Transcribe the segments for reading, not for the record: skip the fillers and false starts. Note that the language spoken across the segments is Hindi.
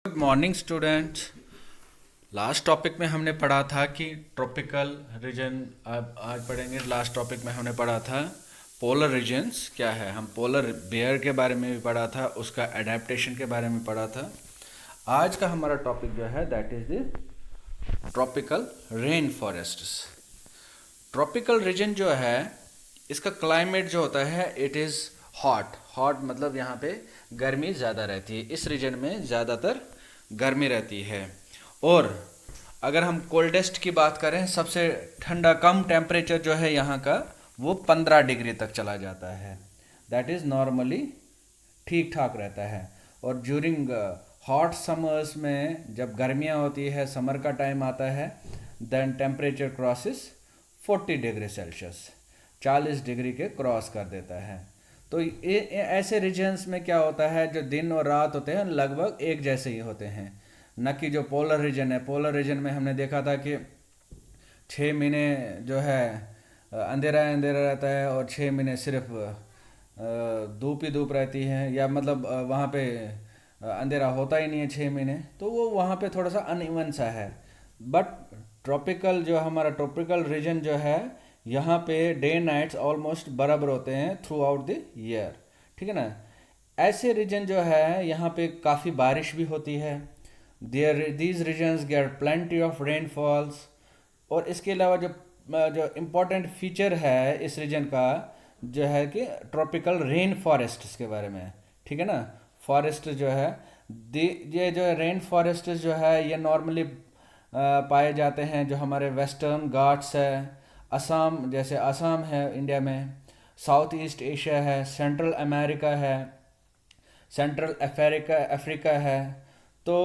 Good morning students. Last topic में हमने पढ़ा था कि ट्रॉपिकल रीजन। आज पढ़ेंगे। लास्ट टॉपिक में हमने पढ़ा था पोलर रीजन्स क्या है। हम पोलर बेयर के बारे में भी पढ़ा था, उसका एडेप्टेशन के बारे में पढ़ा था। आज का हमारा टॉपिक जो है that is the tropical rain forests. Tropical region जो है, इसका क्लाइमेट जो होता है इट इज़ हॉट। हॉट मतलब यहाँ पे गर्मी ज़्यादा रहती है। इस रीजन में ज़्यादातर गर्मी रहती है। और अगर हम कोल्डेस्ट की बात करें, सबसे ठंडा कम टेम्परेचर जो है यहाँ का वो 15 डिग्री तक चला जाता है। दैट इज़ नॉर्मली ठीक ठाक रहता है। और ज्यूरिंग हॉट समर्स में जब गर्मियाँ होती है, समर का टाइम आता है, then temperature crosses 40 degree Celsius, 40 degree के क्रॉस कर देता है। तो ये ऐसे रीजन्स में क्या होता है, जो दिन और रात होते हैं लगभग एक जैसे ही होते हैं। न कि जो पोलर रीजन है, पोलर रीजन में हमने देखा था कि 6 महीने जो है अंधेरा अंधेरा रहता है और 6 महीने सिर्फ धूप ही धूप रहती है, या मतलब वहाँ पे अंधेरा होता ही नहीं है 6 महीने। तो वो वहाँ पे थोड़ा सा अनइवन सा है। बट ट्रॉपिकल जो हमारा ट्रॉपिकल रीजन जो है, यहाँ पे डे नाइट्स ऑलमोस्ट बराबर होते हैं थ्रू आउट द ईयर। ठीक है ना। ऐसे रीजन जो है यहाँ पे काफ़ी बारिश भी होती है। There these regions get plenty of rainfalls. और इसके अलावा जो जो इम्पोर्टेंट फीचर है इस रीजन का, जो है कि ट्रॉपिकल रेन फॉरेस्ट के बारे में। ठीक है ना। फॉरेस्ट जो है, ये जो रेन फॉरेस्ट जो है ये नॉर्मली पाए जाते हैं जो हमारे वेस्टर्न घाट्स है, असम, जैसे असम है इंडिया में, साउथ ईस्ट एशिया है, सेंट्रल अमेरिका है, सेंट्रल अफ्रीका अफ्रीका है। तो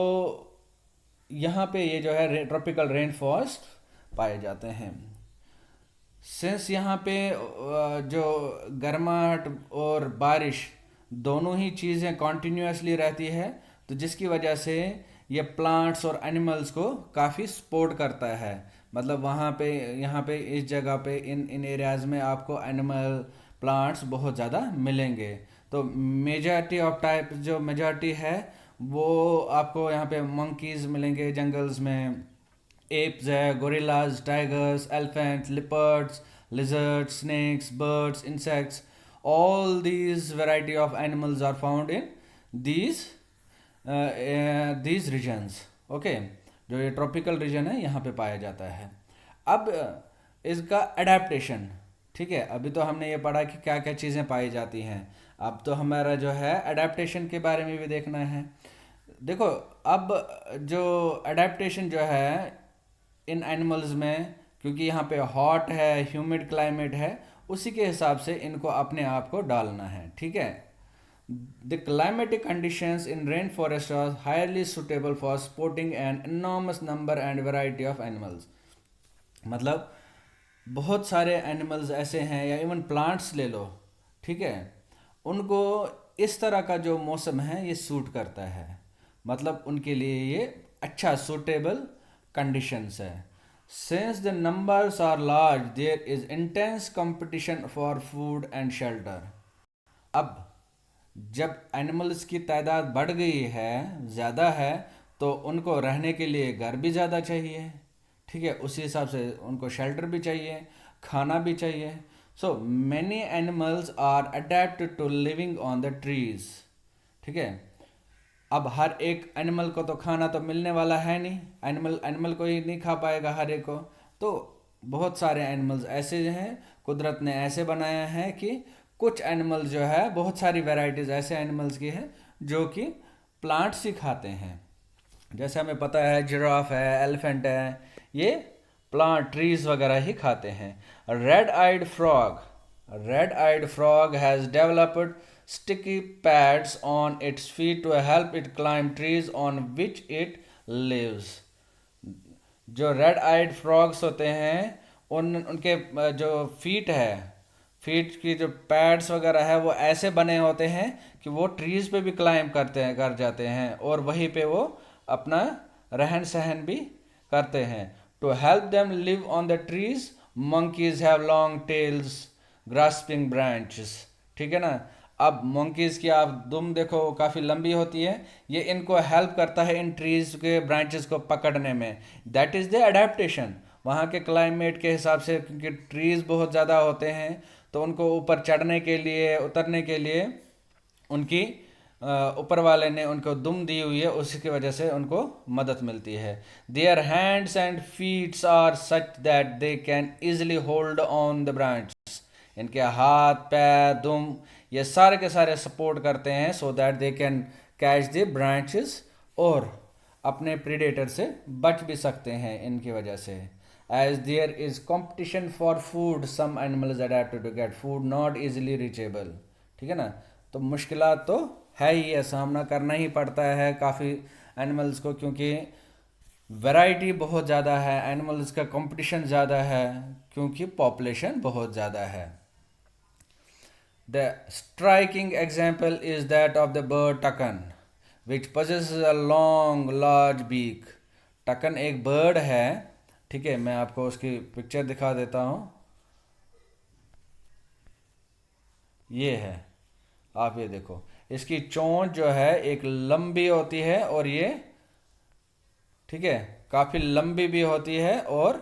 यहाँ पे ये जो है ट्रॉपिकल रेन फॉरेस्ट पाए जाते हैं। सिंस यहाँ पे जो गर्माहट और बारिश दोनों ही चीज़ें कॉन्टिन्यूसली रहती है, तो जिसकी वजह से ये प्लांट्स और एनिमल्स को काफ़ी सपोर्ट करता है। मतलब वहाँ पे, यहाँ पे, इस जगह पे, इन इन एरियाज़ में आपको एनिमल प्लांट्स बहुत ज़्यादा मिलेंगे। तो मेजॉरिटी ऑफ टाइप जो मेजॉरिटी है वो आपको यहाँ पे मंकीज़ मिलेंगे जंगल्स में, एप्स है, gorillas, tigers, elephants, leopards, lizards, snakes, birds, insects. All these variety of animals are found in these these regions. Okay, जो ये ट्रॉपिकल रीजन है यहाँ पे पाया जाता है। अब इसका अडेप्टेशन। ठीक है, अभी तो हमने ये पढ़ा कि क्या क्या चीज़ें पाई जाती हैं। अब तो हमारा जो है अडेप्टेशन के बारे में भी देखना है। देखो, अब जो अडेप्टेशन जो है इन एनिमल्स में, क्योंकि यहाँ पे हॉट है, ह्यूमिड क्लाइमेट है, उसी के हिसाब से इनको अपने आप को डालना है। ठीक है। The climatic conditions in rain forest are highly suitable for supporting an enormous number and variety of animals. मतलब बहुत सारे एनिमल्स ऐसे हैं, या इवन प्लांट्स ले लो, ठीक है, उनको इस तरह का जो मौसम है ये सूट करता है। मतलब उनके लिए ये अच्छा सूटेबल कंडीशंस है। Since the numbers are large, there is intense competition for food and shelter. अब जब एनिमल्स की तादाद बढ़ गई है, ज़्यादा है, तो उनको रहने के लिए घर भी ज़्यादा चाहिए। ठीक है, उसी हिसाब से उनको शेल्टर भी चाहिए, खाना भी चाहिए। So many animals are adapted to living on the trees. ठीक है। अब हर एक एनिमल को तो खाना तो मिलने वाला है नहीं, एनिमल एनिमल को ही नहीं खा पाएगा हर एक को। तो बहुत सारे एनिमल्स ऐसे हैं, कुदरत ने ऐसे बनाया है कि कुछ एनिमल्स जो है, बहुत सारी वैरायटीज ऐसे एनिमल्स की है जो कि प्लांट्स ही खाते हैं। जैसे हमें पता है जिराफ है, एलिफेंट है, ये प्लांट ट्रीज वगैरह ही खाते हैं। Red eyed frog has developed sticky pads on its feet to help it climb trees on which it lives. जो रेड आइड फ्रॉग्स होते हैं, उनके जो फीट है, फीट की जो पैड्स वगैरह है वो ऐसे बने होते हैं कि वो ट्रीज पे भी क्लाइंब करते हैं, कर जाते हैं, और वहीं पे वो अपना रहन सहन भी करते हैं। To help them live on the trees, monkeys have long tails grasping branches. ठीक है ना। अब monkeys की आप दुम देखो काफ़ी लंबी होती है, ये इनको हेल्प करता है इन ट्रीज के ब्रांचेस को पकड़ने में। That is the adaptation. वहाँ के क्लाइमेट के हिसाब से, क्योंकि ट्रीज बहुत ज़्यादा होते हैं, तो उनको ऊपर चढ़ने के लिए, उतरने के लिए उनकी ऊपर वाले ने उनको दुम दी हुई है, उसी की वजह से उनको मदद मिलती है। Their hands and feets are such that they can easily hold on the branch. इनके हाथ पैर दुम ये सारे के सारे सपोर्ट करते हैं, so that they can catch the branches, और अपने प्रीडेटर से बच भी सकते हैं इनकी वजह से। As there is competition for food, some animals adapted to get food not easily reachable. ठीक है ना, तो मुश्किलात तो है ही है, सामना करना ही पड़ता है काफ़ी एनिमल्स को, क्योंकि वैरायटी बहुत ज़्यादा है, एनिमल्स का कंपटीशन ज़्यादा है, क्योंकि पॉपुलेशन बहुत ज़्यादा है। The striking example is that of the bird takan, which possesses a long, large beak. टकन एक बर्ड है, ठीक है, मैं आपको उसकी पिक्चर दिखा देता हूँ। ये है, आप ये देखो, इसकी चोंच जो है एक लंबी होती है, और ये ठीक है काफ़ी लंबी भी होती है, और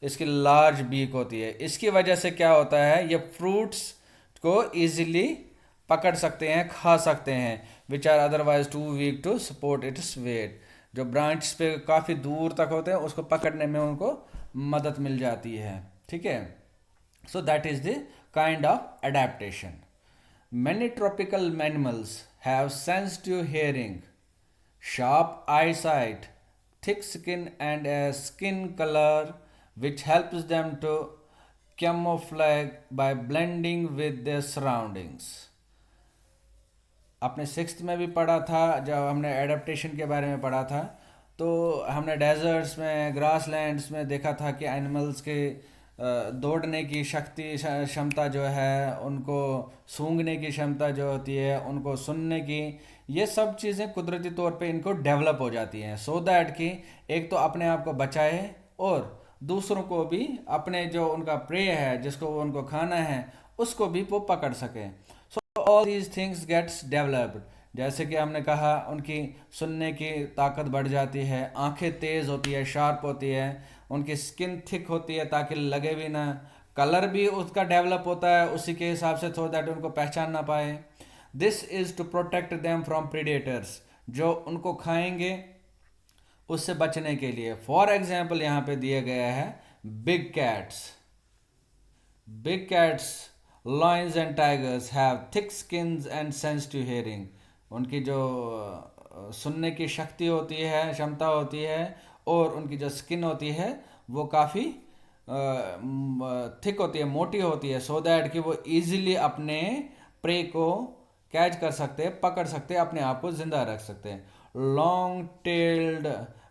इसकी लार्ज बीक होती है। इसकी वजह से क्या होता है, ये फ्रूट्स को इजीली पकड़ सकते हैं, खा सकते हैं, which are otherwise too weak to support its weight. जो ब्रांच पे काफ़ी दूर तक होते हैं, उसको पकड़ने में उनको मदद मिल जाती है। ठीक है, so that is the kind of adaptation. Many tropical animals have sensitive hearing, sharp eyesight, thick skin, and a skin color which helps them to camouflage by blending with their surroundings. अपने सिक्स्थ में भी पढ़ा था, जब हमने एडेप्टेशन के बारे में पढ़ा था, तो हमने डेजर्ट्स में, ग्रास लैंड्स में देखा था कि एनिमल्स के दौड़ने की शक्ति, क्षमता जो है, उनको सूंघने की क्षमता जो होती है, उनको सुनने की, ये सब चीज़ें कुदरती तौर पे इनको डेवलप हो जाती हैं, सो दैट कि एक तो अपने आप को बचाए, और दूसरों को भी अपने जो उनका प्रे है, जिसको वो उनको खाना है, उसको भी वो पकड़ सके। So all these things gets developed. जैसे कि हमने कहा, उनकी सुनने की ताकत बढ़ जाती है, आंखें तेज़ होती है, शार्प होती है, उनकी स्किन थिक होती है ताकि लगे भी ना, कलर भी उसका डेवलप होता है उसी के हिसाब से, सो दैट उनको पहचान ना पाए। This is to protect them from predators, जो उनको खाएंगे उससे बचने के लिए। फॉर एग्जाम्पल यहाँ पे दिया गया है big cats. Big cats, lions and tigers have thick skins and sensitive hearing. उनकी जो सुनने की शक्ति होती है, क्षमता होती है, और उनकी जो स्किन होती है वो काफ़ी थिक होती है, मोटी होती है, सो दैट कि वो इजीली अपने प्रे को कैच कर सकते हैं, पकड़ सकते हैं, अपने आप को जिंदा रख सकते हैं। Long tailed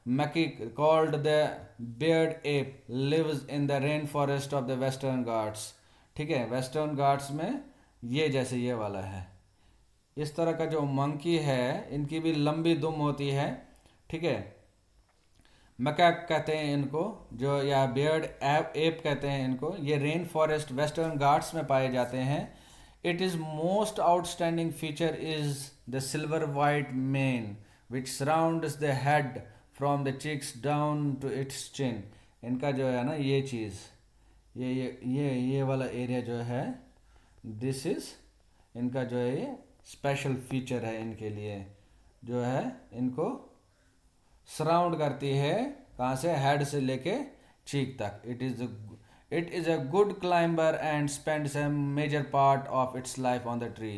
macaque called the beard ape lives in the rain forest of the Western Ghats. ठीक है, वेस्टर्न घाट्स में ये जैसे ये वाला है, इस तरह का जो मंकी है, इनकी भी लंबी दुम होती है। ठीक है, मैकैक कहते हैं इनको, जो या बियर्ड एप कहते हैं इनको। ये रेन फॉरेस्ट वेस्टर्न घाट्स में पाए जाते हैं। It is most outstanding feature is the silver white mane which surrounds the head from the cheeks down to its chin. इनका जो है ना ये चीज़, ये वाला एरिया जो है, दिस इज़ इनका जो है ये स्पेशल फीचर है इनके लिए, जो है इनको सराउंड करती है, कहाँ से, हेड से लेके चीक तक। It is a good climber and spends a major part of its life on the tree.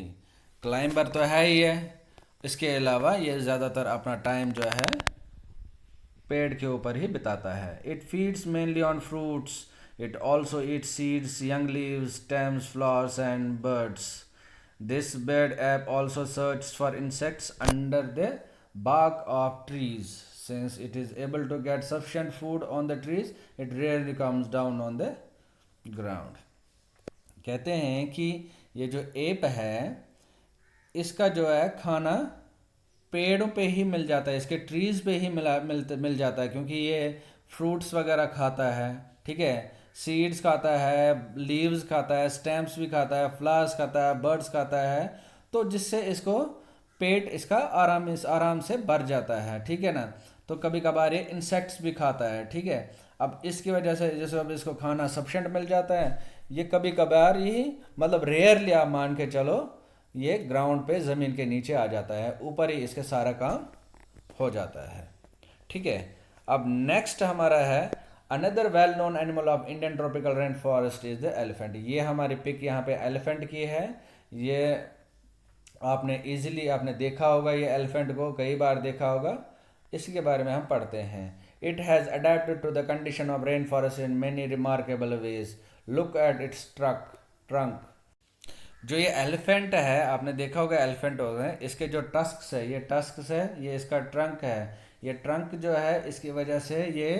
Climber तो है ही है, इसके अलावा ये ज़्यादातर अपना टाइम जो है पेड़ के ऊपर ही बिताता है। It feeds mainly on fruits, it also Yeats seeds, young leaves, stems, flowers and birds. This bird ape also searches for insects under the bark of trees. Since it is able to get sufficient food on the trees, it rarely comes down on the ground. कहते हैं कि ये जो एप है, इसका जो है खाना पेड़ों पे ही मिल जाता है, इसके ट्रीज पे ही मिल जाता है, क्योंकि ये फ्रूट्स वगैरह खाता है। ठीक है, सीड्स खाता है, लीव्स खाता है, स्टेम्स भी खाता है, फ्लावर्स खाता है, बर्ड्स खाता है। तो जिससे इसको पेट इसका आराम से भर जाता है, ठीक है ना। तो कभी कभार ये इंसेक्ट्स भी खाता है, ठीक है। अब इसकी वजह से जैसे अब इसको खाना सफिशेंट मिल जाता है, ये कभी कभार ही मतलब रेयरली आप मान के चलो ये ग्राउंड पे ज़मीन के नीचे आ जाता है, ऊपर ही इसके सारा काम हो जाता है, ठीक है। अब नेक्स्ट हमारा है another well known animal of Indian tropical rain forest is the elephant. ये हमारी पिक यहाँ पे एलिफेंट की है। ये आपने देखा होगा, ये एलिफेंट को कई बार देखा होगा। इसके बारे में हम पढ़ते हैं। It has adapted to the condition of rain forest in many remarkable ways. Look at its trunk. जो ये एलिफेंट है, आपने देखा होगा एलिफेंट होते हैं, इसके जो टस्क्स है, ये टस्क्स है, ये इसका ट्रंक है। ये ट्रंक जो है इसकी वजह से ये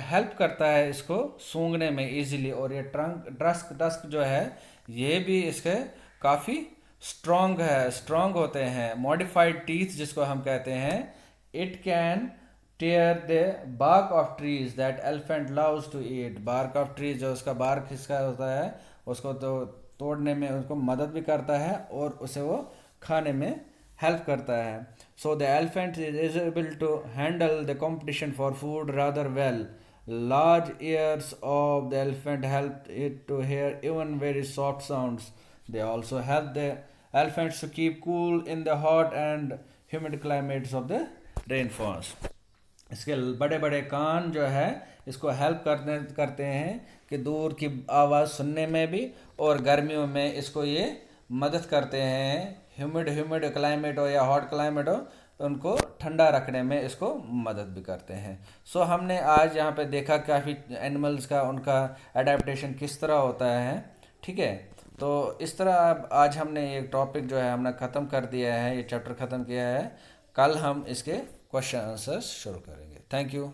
हेल्प करता है इसको सूंघने में इजीली। और ये टस्क जो है ये भी इसके काफ़ी स्ट्रॉन्ग होते हैं। मॉडिफाइड टीथ जिसको हम कहते हैं, it can tear the bark of trees that elephant loves to eat. Bark of trees, जो उसका बार्क इसका होता है, उसको तो तोड़ने में उसको मदद भी करता है और उसे वो खाने में हेल्प करता है। So the elephant is able to handle the competition for food rather well. Large ears of the elephant help it to hear even very soft sounds. They also help the elephants to keep cool in the hot and humid climates of the rainforest. इसके बड़े बड़े कान जो है इसको हेल्प करते हैं कि दूर की आवाज़ सुनने में भी, और गर्मियों में इसको ये मदद करते हैं। ह्यूमिड क्लाइमेट हो या हॉट क्लाइमेट हो, उनको ठंडा रखने में इसको मदद भी करते हैं। सो हमने आज यहाँ पे देखा काफ़ी एनिमल्स का उनका अडेप्टेशन किस तरह होता है, ठीक है। तो इस तरह आज हमने ये टॉपिक जो है हमने ख़त्म कर दिया है, ये चैप्टर ख़त्म किया है। कल हम इसके क्वेश्चन आंसर्स शुरू करेंगे। Thank you.